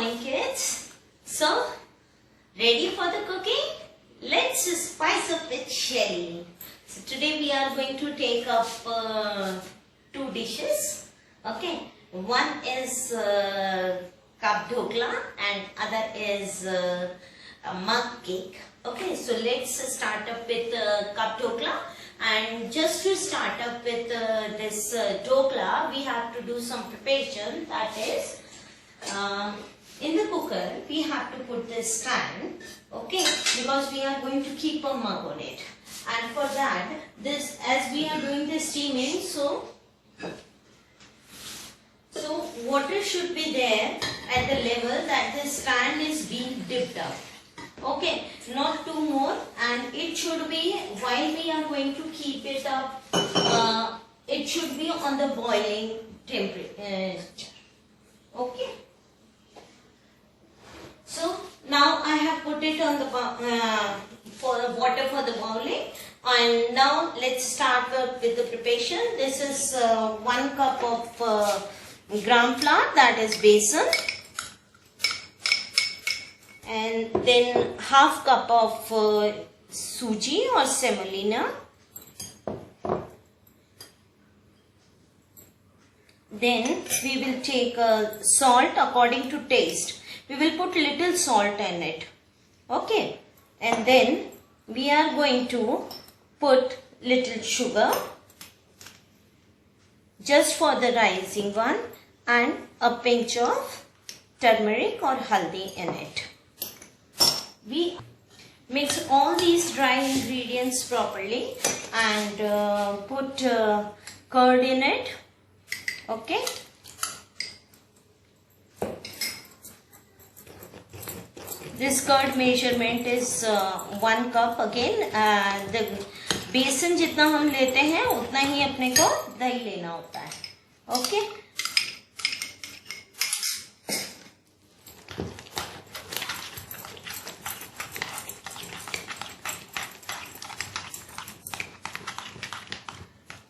morning, kids. So, ready for the cooking? Let's spice up with Shelly. So, today we are going to take up two dishes. Okay, one is cup dhokla and other is a mug cake. Okay, so let's start up with cup dhokla. And just to start up with this dhokla, we have to do some preparation. That is, in the cooker, we have to put this stand, okay, because we are going to keep a mug on it. And for that, this, as we are doing the steaming, so water should be there at the level that the stand is being dipped up. Okay, not too more, and it should be, while we are going to keep it up, it should be on the boiling temperature. Okay. So now I have put it on the for water for the boiling, and now let's start with the preparation. This is 1 cup of gram flour, that is besan. And then half cup of suji or semolina. Then we will take salt according to taste. We will put little salt in it. Okay. And then we are going to put little sugar, just for the rising one, and a pinch of turmeric or haldi in it. We mix all these dry ingredients properly and put curd in it. Okay. This curd measurement is 1 cup. Again, the बेसन जितना हम लेते हैं उतना ही अपने को दही लेना होता है. Okay.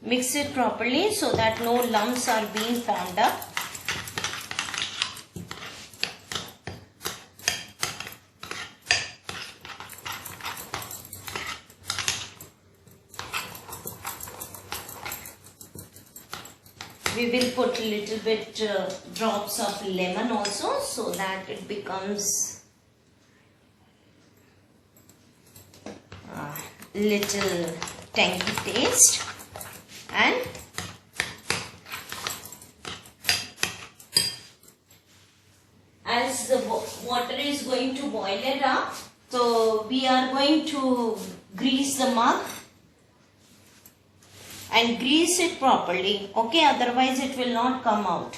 Mix it properly so that no lumps are being formed up. We will put a little bit drops of lemon also, so that it becomes little tangy taste. And as the water is going to boil it up, so we are going to grease the mug and grease it properly. Okay, otherwise it will not come out.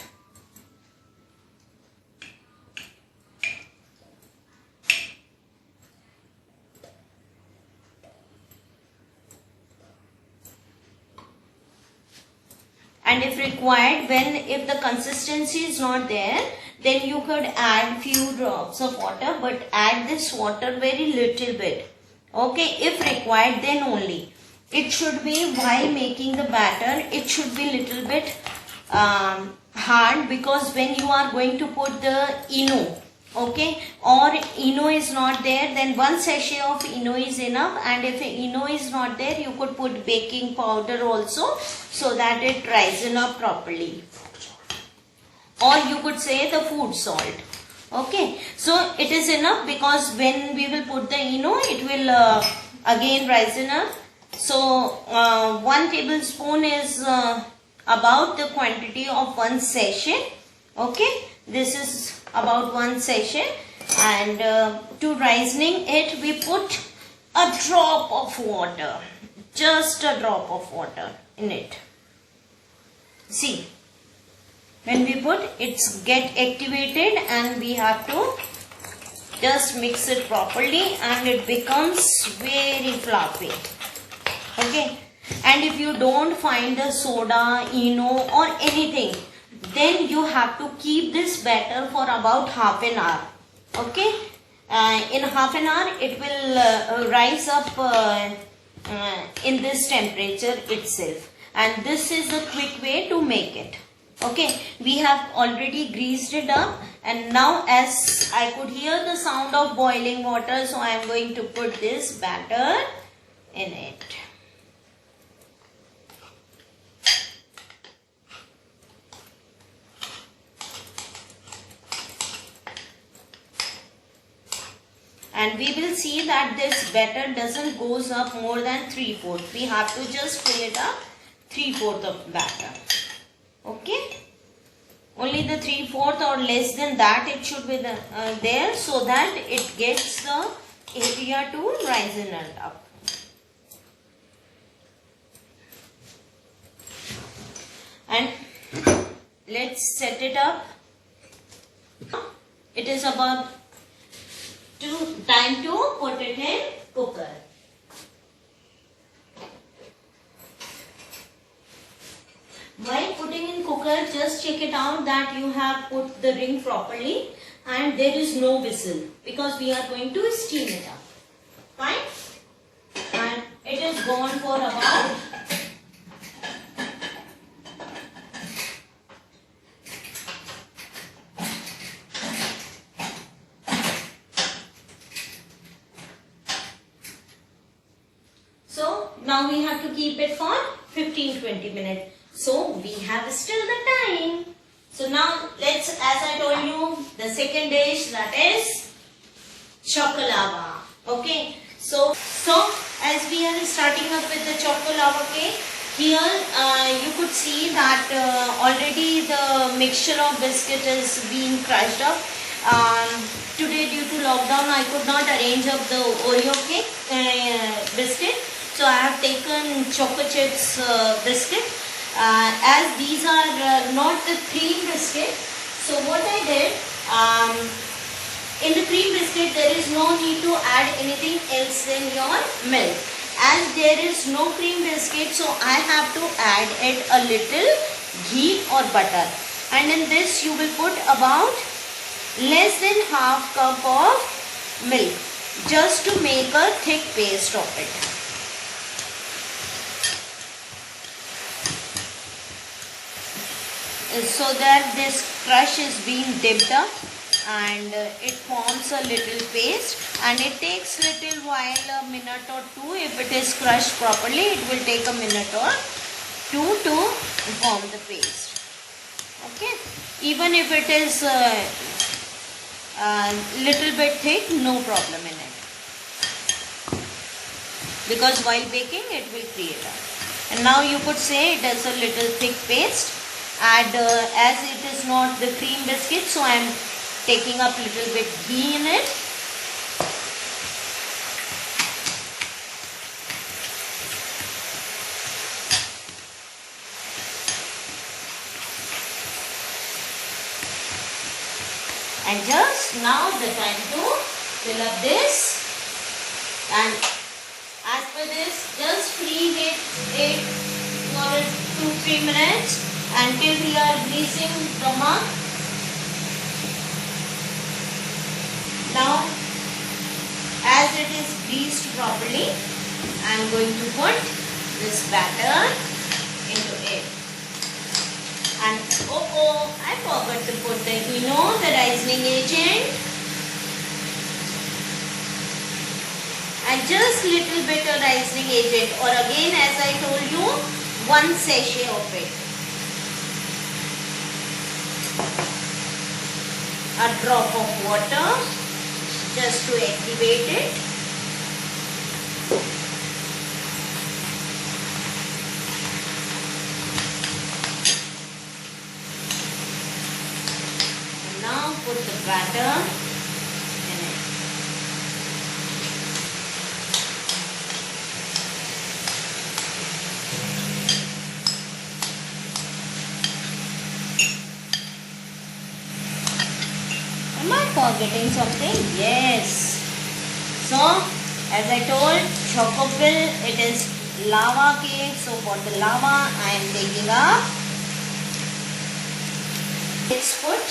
And if required, if the consistency is not there, then you could add few drops of water, but add this water very little bit. Okay, if required, then only. It should be, while making the batter, it should be little bit hard, because when you are going to put the ENO, okay, or ENO is not there, then 1 sachet of ENO is enough, and if ENO is not there, you could put baking powder also, so that it rises up properly, or you could say the food salt. Okay, so it is enough, because when we will put the ENO, it will again rise up. So 1 tablespoon is about the quantity of 1 sachet. Okay, this is about 1 sachet, and to rising it, we put a drop of water, just a drop of water in it. See, when we put, it's get activated, and we have to just mix it properly, and it becomes very fluffy. Okay, and if you don't find the soda, ENO or anything, then you have to keep this batter for about half an hour. Okay, in half an hour it will rise up in this temperature itself, and this is a quick way to make it. Okay, we have already greased it up, and now as I could hear the sound of boiling water, so I am going to put this batter in it. And we will see that this batter doesn't goes up more than 3/4. We have to just fill it up 3/4 of batter. Okay. Only the 3/4 or less than that it should be there, so that it gets the area to rise in and up. And let's set it up. It is about time to put it in cooker. While putting in cooker, just check it out that you have put the ring properly and there is no whistle, because we are going to steam it up. Fine? And it is gone for about 15-20 minutes. So we have still the time. So now let's, as I told you, the second dish, that is chocolava. Okay. So as we are starting up with the chocolava cake, here you could see that already the mixture of biscuit is being crushed up. Today due to lockdown I could not arrange up the Oreo cake biscuit. So I have taken Choco Chips biscuit. As these are not the cream biscuit. So what I did, in the cream biscuit there is no need to add anything else in your milk. As there is no cream biscuit, so I have to add it a little ghee or butter. And in this you will put about less than half cup of milk, just to make a thick paste of it. So that this crush is being dipped up and it forms a little paste, and it takes little while, a minute or two. If it is crushed properly, it will take a minute or two to form the paste. Okay, even if it is little bit thick, no problem in it, because while baking it will create a. And now you could say it is a little thick paste. And as it is not the cream biscuit, so I am taking up little bit ghee in it. And just now the time to fill up this. And as per this, just preheat it for 2-3 minutes until we are greasing the mug. Now, as it is greased properly, I am going to put this batter into it. And I forgot to put the ENO, the rising agent. And just little bit of rising agent, or again as I told you, 1 sachet of it. A drop of water just to activate it. And now put the batter in it. Am I forgetting something? Yes. So, as I told, Chocopill, it is lava cake. So, for the lava, I am taking up. Let's put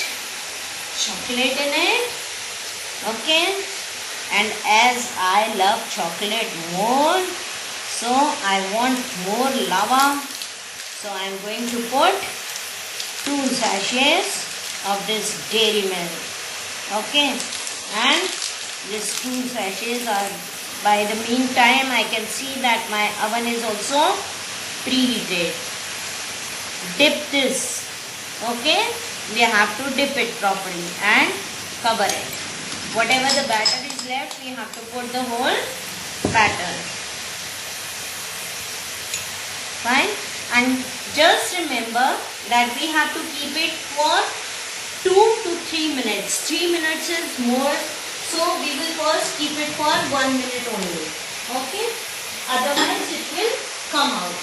chocolate in it. Okay. And as I love chocolate more, so I want more lava. So, I am going to put 2 sachets of this dairy milk. Okay, and these 2 sachets are, by the meantime I can see that my oven is also preheated. Dip this. Okay, we have to dip it properly and cover it. Whatever the batter is left, we have to put the whole batter. Fine. And just remember that we have to keep it for 2 to 3 minutes. 3 minutes is more. So we will first keep it for 1 minute only. Okay. Otherwise it will come out.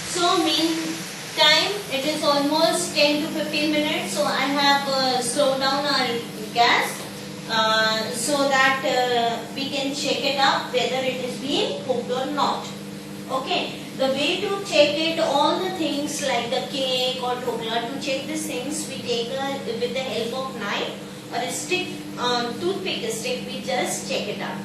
So meantime it is almost 10 to 15 minutes. So I have slowed down our gas. So that we can check it up whether it is being cooked or not. Okay, the way to check it, all the things like the cake or dhokla, to check these things, we take with the help of knife or a stick, toothpick stick, we just check it out.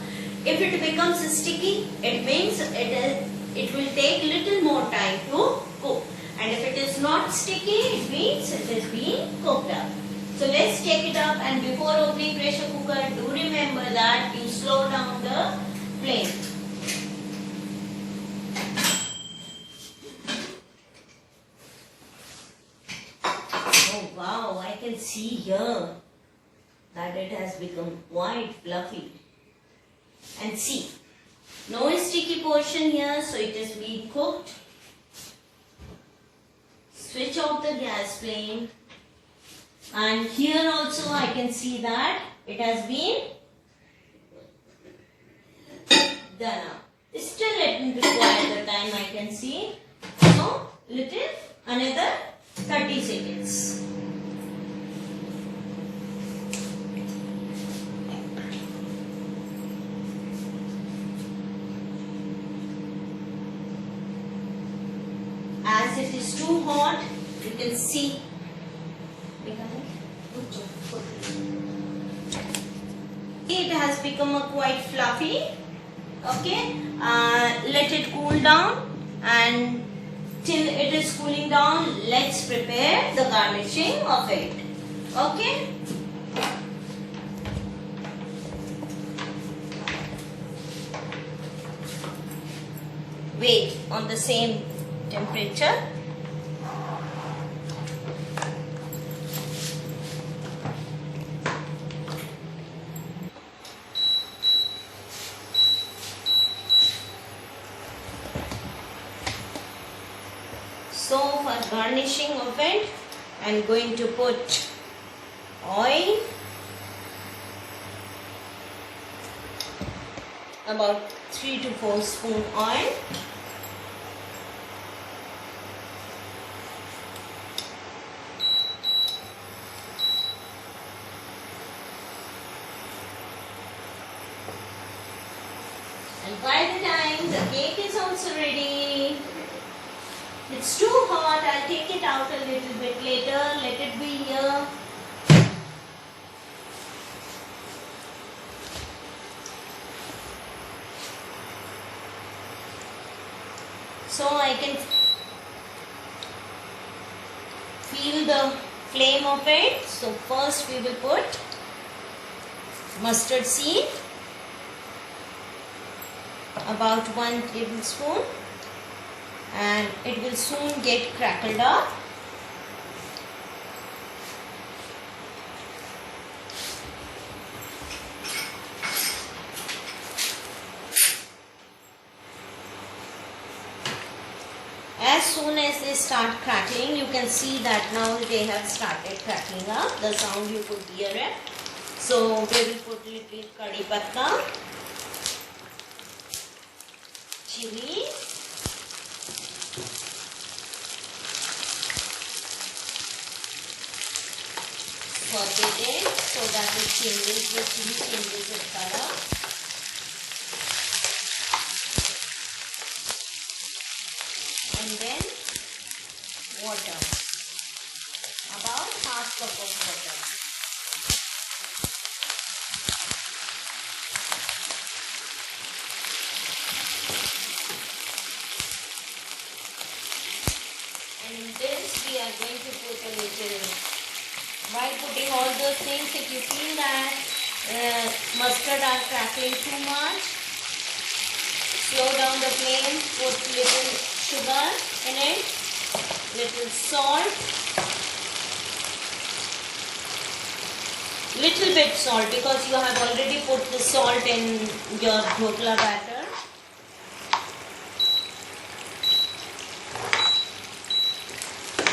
If it becomes sticky, it means it will take little more time to cook. And if it is not sticky, it means it is being cooked up. So let's check it up, and before opening pressure cooker, do remember that you slow down the flame. Oh wow, I can see here that it has become quite fluffy. And see, no sticky portion here, so it is being cooked. Switch off the gas flame. And here also I can see that it has been done up. Still it requires the time, I can see. So little another 30 seconds. As it is too hot, you can see it has become quite fluffy. Okay, let it cool down, and till it is cooling down, let's prepare the garnishing of it. Okay. Wait on the same temperature. So for garnishing of it, I am going to put oil, about 3 to 4 spoon oil. And by the time the cake is also ready, it's too hot, I'll take it out a little bit later, let it be here. So I can feel the flame of it. So first we will put mustard seed, about 1 tablespoon. And it will soon get crackled up. As soon as they start crackling, you can see that now they have started crackling up. The sound you could hear it. So we will put little curry patta, chili, saute it so that it changes, the chili changes its color. And then water, about half cup of water. in this we are going to put a little, while putting all those things, if you feel that mustard are crackling too much, slow down the flame, put little sugar in it, little salt, little bit salt because you have already put the salt in your dhokla batter.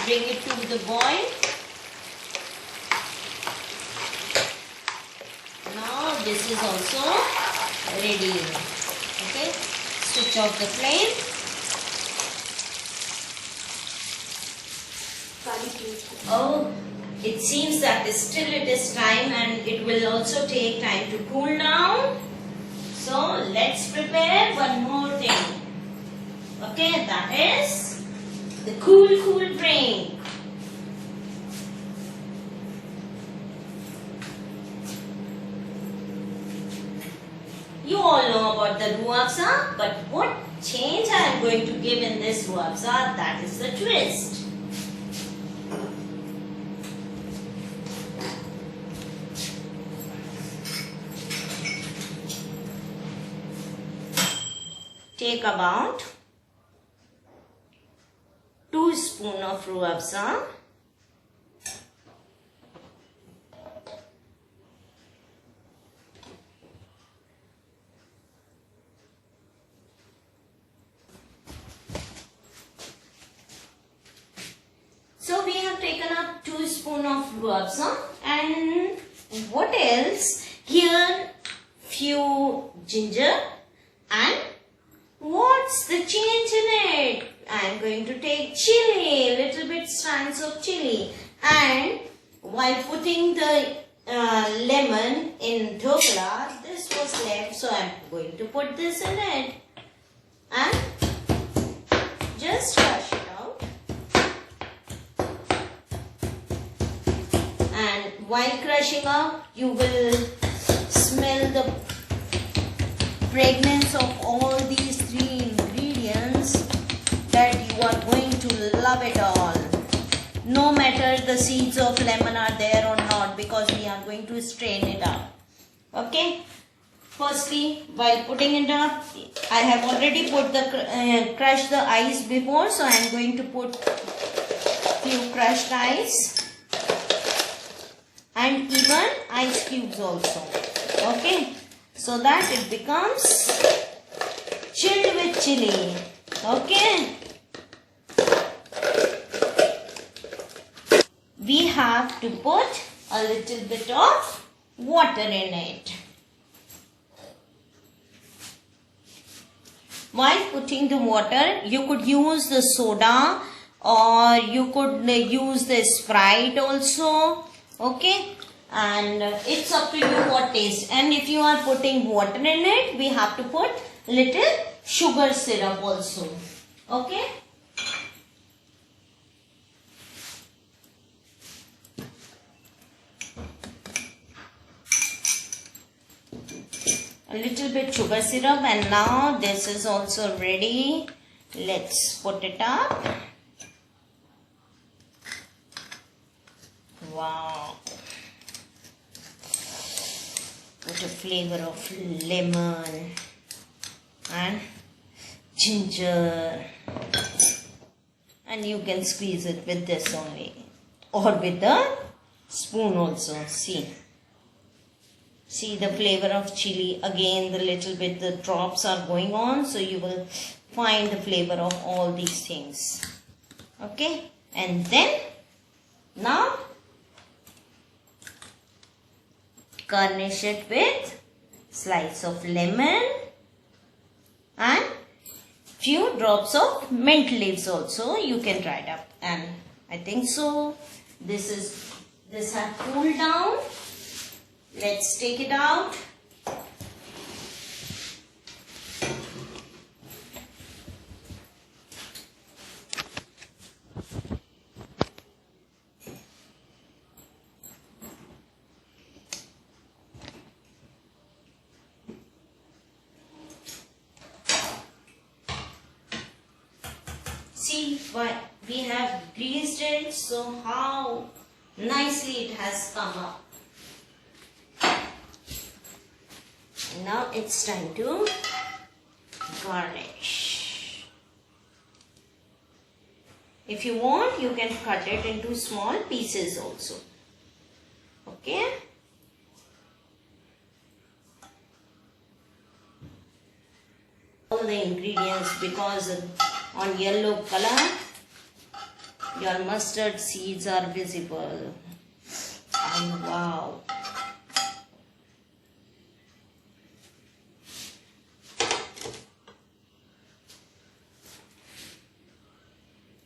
Bring it to the boil. Now this is also ready. Okay, switch off the flame. Oh, it seems that still it is time and it will also take time to cool down. So let's prepare one more thing. Okay, that is the cool drink. You all know about the Ruah Afza, but what change I am going to give in this Ruah Afza, that is the twist. Take about 2 spoons of Ruah Afza. So we have taken up 2 spoons of Ruah Afza, and what else? Here few ginger, and what's the change in it? I am going to take chili, little bit strands of chili, and while putting the lemon in dhokla, this was left, so I am going to put this in it and just crush it out. And while crushing out, you will smell the fragrance of all these 3 ingredients that you are going to love it all. No matter the seeds of lemon are there or not, because we are going to strain it up. Okay. Firstly, while putting it up, I have already put the crushed the ice before, so I am going to put few crushed ice and even ice cubes also. Okay. So that it becomes chilled with chili. Okay. We have to put a little bit of water in it. While putting the water, you could use the soda or you could use the Sprite also. Okay. And it's up to you what taste. And if you are putting water in it, we have to put little sugar syrup also. Okay. A little bit sugar syrup, and now this is also ready. Let's put it up. Wow. With a flavor of lemon and ginger, and you can squeeze it with this only or with the spoon also. See the flavor of chili. Again, the little bit the drops are going on, so you will find the flavor of all these things. Okay, and then now garnish it with slice of lemon and few drops of mint leaves also. You can try it up, and I think so. This has cooled down. Let's take it out. See, we have greased it, so how nicely it has come up. Now it's time to garnish. If you want, you can cut it into small pieces also. Okay. All the ingredients, because on yellow color your mustard seeds are visible. And wow.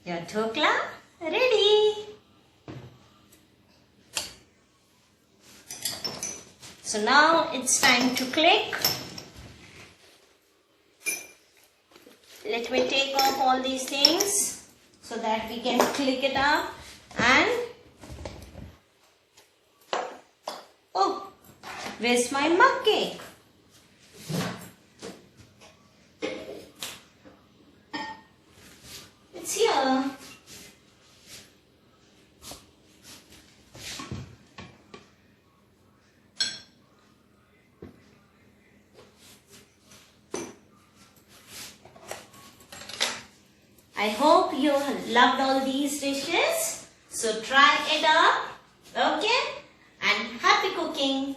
Your dhokla ready. So now it's time to click. Let me take off all these things so that we can click it up. And oh, where's my mug cake? It's here. I hope you loved all these dishes. So try it up. Okay? And happy cooking.